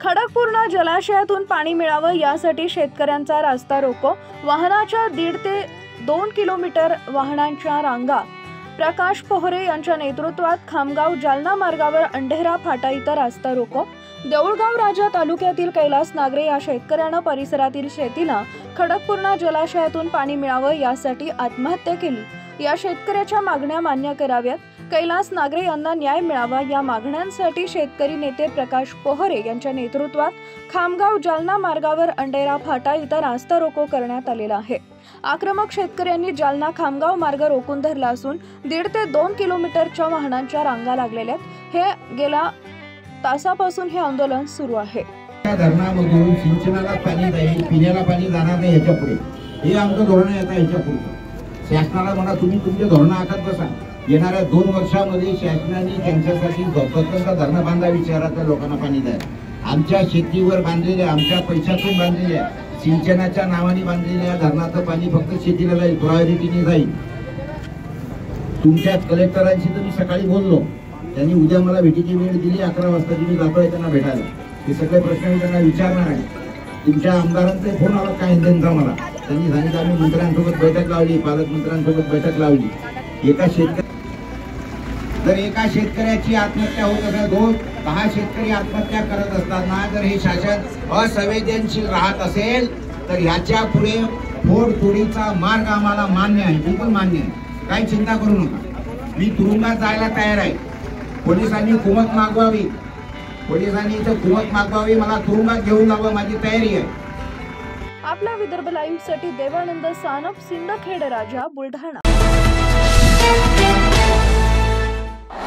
खडकपूर्णा जलाशयातून पाणी मिळावं यासाठी शेतकऱ्यांचा रास्ता रोको, वाहनाच्या 1.5 ते 2 किलोमीटर वाहनांच्या रांगा। प्रकाश पोहरे यांच्या नेतृत्वात खामगाव जालना मार्गावर अंढेरा फाटा इथं रास्ता रोको। देऊळगाव राजा तालुक्यातील कैलास नागरे या शेतकऱ्यानं परिसरातील शेतीला खडकपूर्णा जलाशयातून पाणी मिळावं यासाठी आत्महत्या केली। या शेतकऱ्याच्या मागण्या मान्य कराव्यात, कैलास नागरे यांना न्याय मिळावा या मागण्यांसाठी शेतकरी नेते प्रकाश पोहरे यांच्या नेतृत्वात खामगाव जालना मार्गावर अंढेरा फाटा इथं रास्ता रोको करण्यात आलेला आहे। आक्रमक शेतकऱ्यांनी जालना खामगाव मार्ग रोखून धरला असून 1.5 ते 2 किलोमीटरच्या वाहनांच्या रांगा लागलेल्या आहेत। हे गेल्या तासापासून हे आंदोलन सुरू आहे। धरणामधून सिंचनाला पाणी जाईल, पिण्याला पाणी जाणार नाही याच्या पुढे हे आमचं धोरण आहे। आता याच्या पुढे शासनाला म्हणा तुम्ही तुमचे धोरण आखत बसा। येणाऱ्या 2 वर्षांमध्ये शासनाने त्यांच्यासाठी स्वतंत्र धरण बांधावी, शहरातल्या लोकांना पाणी द्यायला। आमच्या शेतीवर बांधलेल्या, आमच्या पैशातून बांधलेल्या, सिंचनाच्या नावाने बांधलेल्या धरणाचं पाणी फक्त शेतीला जाईल, प्रायोरिटीने जाईल। तुमच्या कलेक्टरांशी तर मी सकाळी बोललो, त्यांनी उद्या मला भेटीची वेळ दिली 11 वाजता, मी जातोय त्यांना भेटायला। हे सगळे प्रश्न मी त्यांना विचारणार आहे। तुमच्या आमदारांचे फोन आला काय त्यांचा मला, त्यांनी सांगितलं आम्ही मंत्र्यांसोबत बैठक लावली, पालकमंत्र्यांसोबत बैठक लावली। जर एका शेतकऱ्याची आत्महत्या होत असेल, 10 शेतकरी आत्महत्या करत असताना जर हे शासन असंवेदनशील राहत असेल तर याच्या पुढे फोडतोडीचा मार्ग आम्हाला मान्य आहे, बिलकुल मान्य आहे। काही चिंता करू नका, मी तुरुंगात जायला तयार आहे। पोलिसांनी कुमक मागवावी, पोलिसांनी इथं कुमक मागवावी, मला तुरुंगात घेऊन जावं, माझी तयारी आहे। आपला विदर्भ लाईव्ह साठी देवानंद सानप, सिंदखेड राजा, बुलढाणा।